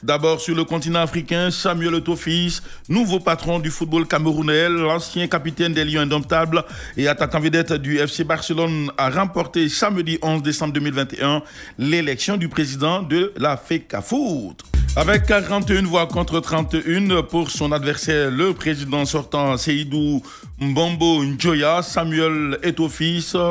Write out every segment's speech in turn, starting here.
D'abord, sur le continent africain, Samuel Eto'o, nouveau patron du football camerounais, l'ancien capitaine des Lions indomptables et attaquant vedette du FC Barcelone, a remporté samedi 11 décembre 2021 l'élection du président de la FECAFOOT. Avec 41 voix contre 31 pour son adversaire, le président sortant Seydou Mbombo Njoya, Samuel Eto'o,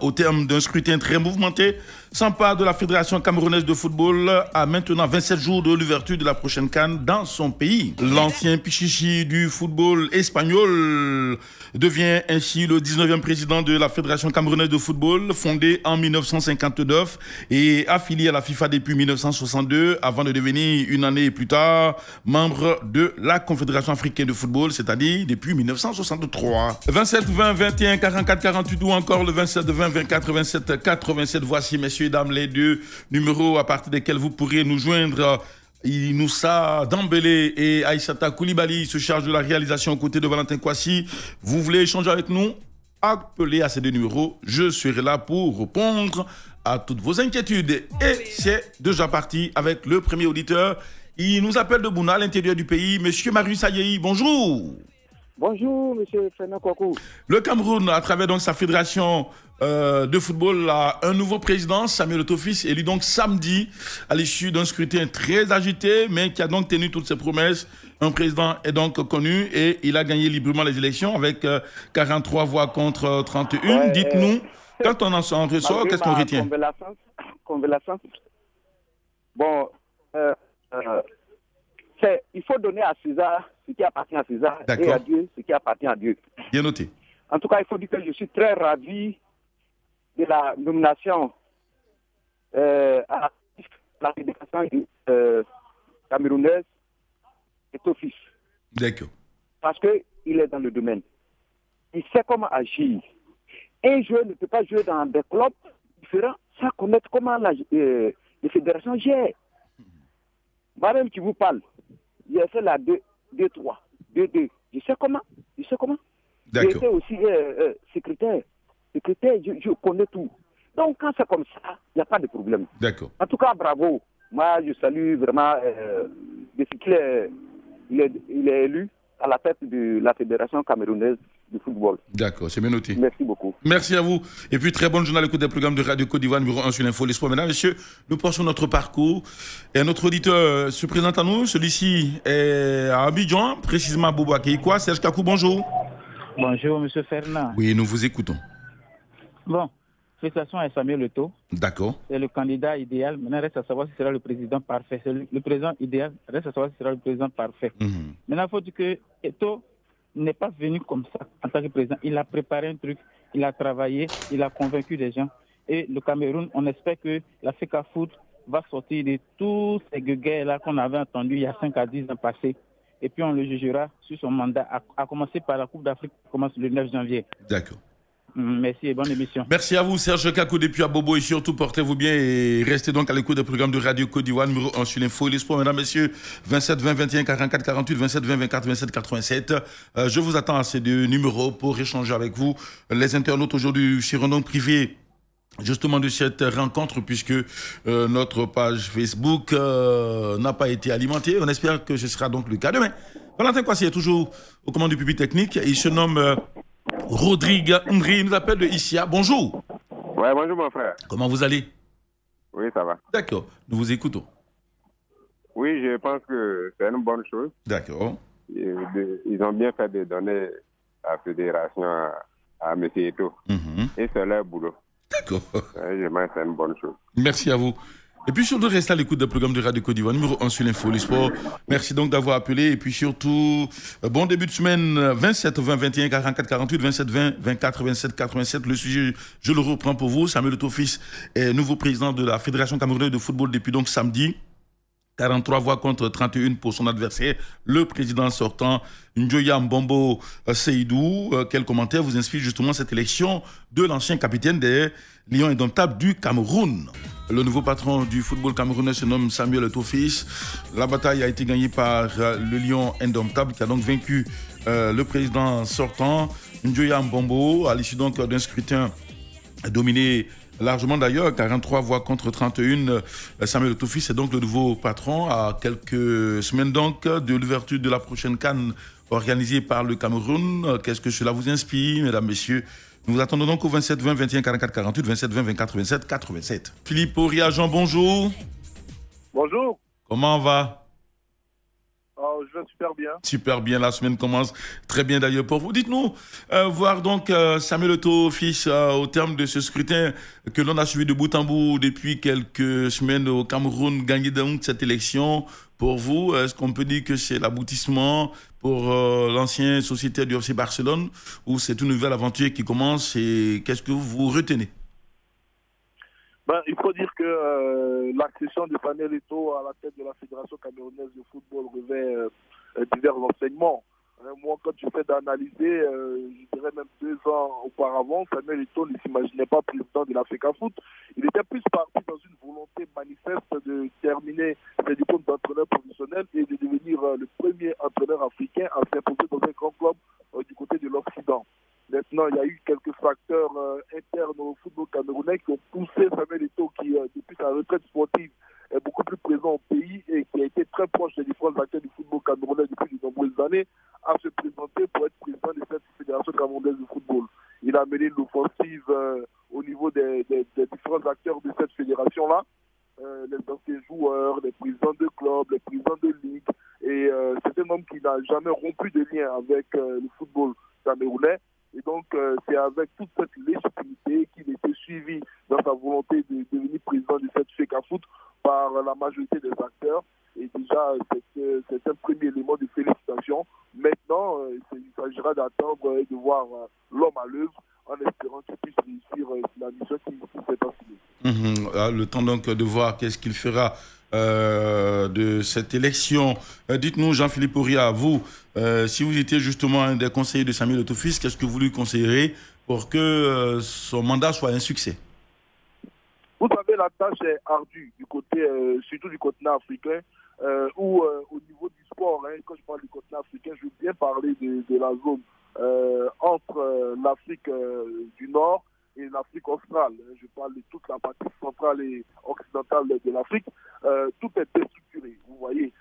au terme d'un scrutin très mouvementé, s'empare de la Fédération camerounaise de football à maintenant 27 jours de l'ouverture de la prochaine CAN dans son pays. L'ancien pichichi du football espagnol devient ainsi le 19e président de la Fédération camerounaise de football, fondée en 1959 et affiliée à la FIFA depuis 1962, avant de devenir une année plus tard membre de la Confédération africaine de football, c'est-à-dire depuis 1963. 27 20 21 44 48 ou encore le 27 20 24 27 87. Voici, messieurs et dames, les deux numéros à partir desquels vous pourrez nous joindre. Inoussa Dambélé et Aïssata Koulibaly se chargent de la réalisation aux côtés de Valentin Kwasi. Vous voulez échanger avec nous? Appelez à ces deux numéros. Je serai là pour répondre à toutes vos inquiétudes. Et c'est déjà parti avec le premier auditeur. Il nous appelle de Bouna, à l'intérieur du pays. Monsieur Marius Ayei, bonjour. Bonjour, monsieur Fernand Kouakou. Le Cameroun, à travers donc sa fédération de football, a un nouveau président, Samuel Eto'o, élu donc samedi à l'issue d'un scrutin très agité, mais qui a donc tenu toutes ses promesses. Un président est donc connu et il a gagné librement les élections avec 43 voix contre 31. Dites-nous, quand on en ressort, qu'est-ce qu'on retient? Convalescence. Bon, il faut donner à César ce qui appartient à César et à Dieu ce qui appartient à Dieu. Bien noté. En tout cas, il faut dire que je suis très ravi de la nomination à la fédération camerounaise Eto'o. D'accord. Parce qu'il est dans le domaine. Il sait comment agir. Un joueur ne peut pas jouer dans des clubs différents sans connaître comment les fédérations gèrent. Moi-même qui vous parle, j'ai fait la 2-3, 2-2. Je sais comment. J'étais aussi secrétaire. Je connais tout. Donc, quand c'est comme ça, il n'y a pas de problème. D'accord. En tout cas, bravo. Moi, je salue vraiment depuis qu'il est élu à la tête de la Fédération camerounaise de football. D'accord, c'est bien noté. Merci beaucoup. Merci à vous. Et puis, très bonne journée à l'écoute des programmes de Radio Côte d'Ivoire, numéro 1 sur l'info. L'espoir, mesdames, messieurs, nous poursuivons notre parcours. Et notre auditeur se présente à nous. Celui-ci est à Abidjan, précisément à Bobo Akeikwa. Serge Kakou, bonjour. Bonjour, monsieur Fernand. Oui, nous vous écoutons. Bon, félicitations à Samuel Eto'o. D'accord. C'est le candidat idéal. Maintenant, reste à savoir si ce sera le président parfait. C'est le président idéal. Reste à savoir si ce sera le président parfait. Maintenant, il faut dire que Eto'o n'est pas venu comme ça en tant que président. Il a préparé un truc, il a travaillé, il a convaincu des gens. Et le Cameroun, on espère que la FECAFOOT va sortir de tous ces guerres-là qu'on avait entendus il y a 5 à 10 ans passés. Et puis on le jugera sur son mandat, à commencer par la Coupe d'Afrique qui commence le 9 janvier. D'accord. Merci et bonne émission. Merci à vous, Serge Kakou, depuis à Bobo, et surtout portez-vous bien et restez donc à l'écoute des programmes de Radio Côte d'Ivoire, numéro 1 sur l'info et l'espoir, mesdames, messieurs, 27 20 21 44 48, 27 20 24 27 87. Je vous attends à ces deux numéros pour échanger avec vous. Les internautes aujourd'hui seront donc privés justement de cette rencontre puisque notre page Facebook n'a pas été alimentée. On espère que ce sera donc le cas demain. Valentin Kwasi est toujours aux commandes du public technique. Il se nomme Rodrigue Ndri, il nous appelle de Issia. Bonjour. Ouais, bonjour mon frère. Comment vous allez? Oui, ça va. D'accord, nous vous écoutons. Oui, je pense que c'est une bonne chose. D'accord. Ils ont bien fait de donner la fédération à M. Eto'o. Et c'est leur boulot. D'accord. Je pense que c'est une bonne chose. Merci à vous. Et puis surtout, restez à l'écoute des programmes de Radio Côte d'Ivoire, numéro 1 sur l'info, le sport. Merci donc d'avoir appelé. Et puis surtout, bon début de semaine, 27 20 21 44 48, 27 20 24 27 87. Le sujet, je le reprends pour vous. Samuel Eto'o est nouveau président de la Fédération camerounaise de football depuis donc samedi. 43 voix contre 31 pour son adversaire, le président sortant, Njoya Mbombo Seydou. Quel commentaire vous inspire justement cette élection de l'ancien capitaine des Lions indomptables du Cameroun? Le nouveau patron du football camerounais se nomme Samuel Eto'o. La bataille a été gagnée par le Lion indomptable qui a donc vaincu le président sortant, Njoya Mbombo, à l'issue donc d'un scrutin dominé largement d'ailleurs, 43 voix contre 31. Samuel Eto'o Fils est donc le nouveau patron à quelques semaines donc de l'ouverture de la prochaine CAN organisée par le Cameroun. Qu'est-ce que cela vous inspire, mesdames, messieurs? Nous vous attendons donc au 27 20 21 44 48, 27 20 24 27 87. Philippe Oriajan, bonjour. Bonjour. Comment va? Je vais super bien. Super bien, la semaine commence très bien d'ailleurs pour vous. Dites-nous, voir donc Samuel Eto'o Fils au terme de ce scrutin que l'on a suivi de bout en bout depuis quelques semaines au Cameroun, gagner donc cette élection. Pour vous, est-ce qu'on peut dire que c'est l'aboutissement pour l'ancien sociétaire du FC Barcelone ou c'est une nouvelle aventure qui commence et qu'est-ce que vous retenez? Il faut dire que l'accession de Samuel Eto'o à la tête de la Fédération camerounaise de football revêt divers enseignements. Moi, quand j'essaie d'analyser, je dirais même 2 ans auparavant, Samuel Eto'o ne s'imaginait pas président de l'Africa Foot. Il était plus parti dans une volonté manifeste de terminer ses diplômes d'entraîneur professionnel et de devenir le premier entraîneur africain à s'imposer dans un grand club du côté de l'Occident. Maintenant, il y a eu quelques facteurs internes au football camerounais qui ont poussé Samuel Eto'o, qui depuis sa retraite sportive est beaucoup plus présent au pays et qui a été très proche des différents acteurs du football camerounais depuis de nombreuses années, à se présenter pour être président de cette fédération camerounaise de football. Il a mené l'offensive au niveau des différents acteurs de cette fédération-là, les anciens joueurs, les présidents de clubs, les présidents de ligue, et c'est un homme qui n'a jamais rompu de lien avec le football camerounais. Et donc, c'est avec toute cette légitimité qu'il était suivi dans sa volonté de devenir président de cette FECA Foot par la majorité des acteurs. Et déjà, c'est un premier élément de félicitation. Maintenant, il s'agira d'attendre et de voir l'homme à l'œuvre en espérant qu'il puisse réussir la mission qui s'est assignée. Le temps donc de voir qu'est-ce qu'il fera de cette élection. Dites-nous, Jean-Philippe Oria, vous, si vous étiez justement un des conseillers de Samuel Eto'o Fils, qu'est-ce que vous lui conseillerez pour que son mandat soit un succès? Vous savez, la tâche est ardue, du côté, surtout du continent africain, où au niveau du sport, quand je parle du continent africain, je veux bien parler de la zone entre l'Afrique du Nord et l'Afrique australe. Je parle de toute la partie centrale et occidentale de l'Afrique. Tout est déstructuré, vous voyez.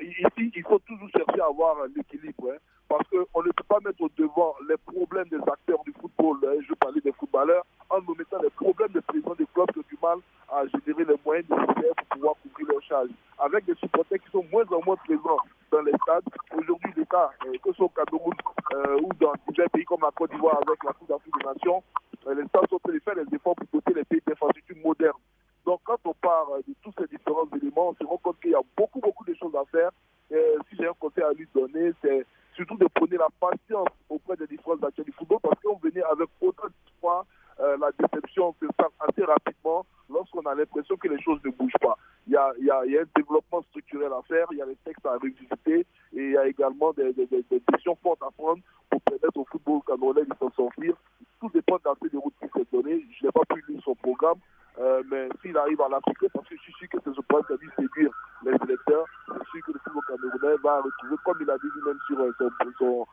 Ici, il faut toujours chercher à avoir l'équilibre, parce qu'on ne peut pas mettre au devant les problèmes des acteurs du football, je parlais des footballeurs, en nous mettant les problèmes des présidents des clubs qui ont du mal à générer les moyens nécessaires pour pouvoir couvrir leurs charges. Avec des supporters qui sont moins en moins présents dans les stades. Aujourd'hui, l'État, que ce soit au Cameroun ou dans divers pays comme la Côte d'Ivoire avec la Coupe d'Afrique des Nations, les États sont en train de faire des efforts pour doter les pays d'infrastructures modernes. Donc, quand on parle de tous ces différents éléments, on se rend compte qu'il y a beaucoup de choses à faire. Si j'ai un conseil à lui donner, c'est surtout de prôner la patience auprès des différents acteurs du football, parce qu'on venait avec autant d'espoir, la déception se fait assez rapidement lorsqu'on a l'impression que les choses ne bougent pas. Il y a un développement structurel à faire, il y a des textes à revisiter, et il y a également des décisions fortes à prendre pour permettre au football camerounais de s'en sortir. Tout dépend de la feuille de route qui s'est donnée. Je n'ai pas pu lire son programme, mais s'il arrive à l'appliquer, parce que je suis sûr que c'est ce point qui a dû séduire les électeurs, je suis sûr que le football camerounais va retrouver, comme il a dit lui-même sur son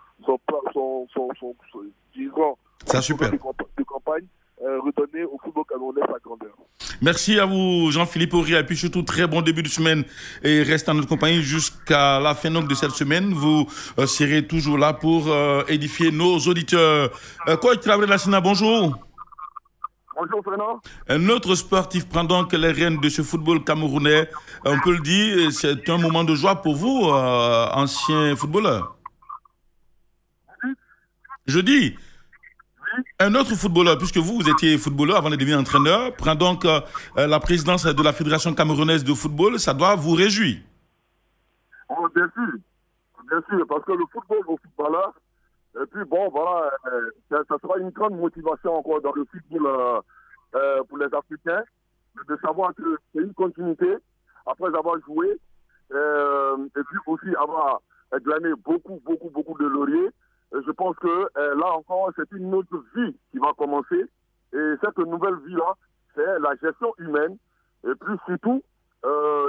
de campagne, redonner au football camerounais sa grandeur. Merci à vous, Jean-Philippe Oria, et puis surtout très bon début de semaine et restez en notre compagnie jusqu'à la fin donc de cette semaine. Vous serez toujours là pour édifier nos auditeurs. Coach Traoré Lassina, bonjour. Bonjour Fernand. Un autre sportif prend donc les rênes de ce football camerounais. On peut le dire, c'est un moment de joie pour vous, ancien footballeur. Je dis, un autre footballeur, puisque vous étiez footballeur avant de devenir entraîneur, prend donc la présidence de la Fédération camerounaise de football. Ça doit vous réjouir. Oh, bien sûr, parce que le football au footballeur, et puis bon, voilà, ça sera une grande motivation encore dans le football pour les Africains, de savoir que c'est une continuité après avoir joué, et puis aussi avoir glané beaucoup de lauriers. Je pense que là encore, c'est une autre vie qui va commencer. Et cette nouvelle vie-là, c'est la gestion humaine. Et puis surtout,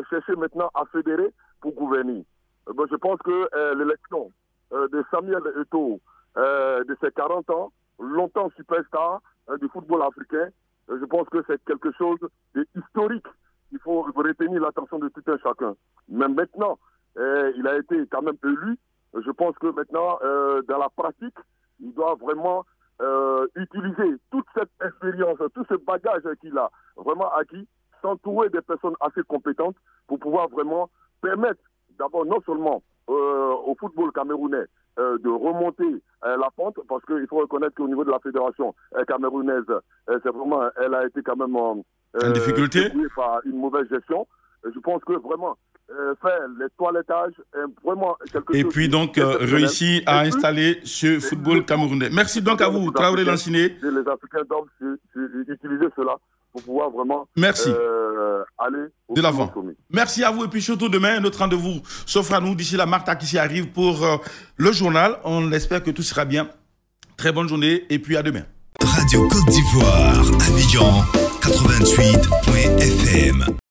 chercher maintenant à fédérer pour gouverner. Je pense que l'élection de Samuel Eto'o, de ses 40 ans, longtemps superstar du football africain, je pense que c'est quelque chose d'historique. Il faut retenir l'attention de tout un chacun. Mais maintenant, il a été quand même élu. Je pense que maintenant, dans la pratique, il doit vraiment utiliser toute cette expérience, tout ce bagage qu'il a vraiment acquis, s'entourer des personnes assez compétentes pour pouvoir vraiment permettre d'abord non seulement au football camerounais de remonter la pente, parce qu'il faut reconnaître qu'au niveau de la fédération camerounaise, c'est vraiment, elle a été quand même en difficulté par une mauvaise gestion. Je pense que vraiment faire les toilettages est vraiment quelque chose. Et puis donc réussi à installer ce football camerounais. Merci donc à vous, Traoré Lanciné. Les Africains doivent utiliser cela pour pouvoir vraiment aller de l'avant. Merci à vous et puis surtout demain, notre rendez-vous s'offre à nous. D'ici là, Martha qui s'y arrive pour le journal. On espère que tout sera bien. Très bonne journée et puis à demain. Radio Côte d'Ivoire, Abidjan 88.fm.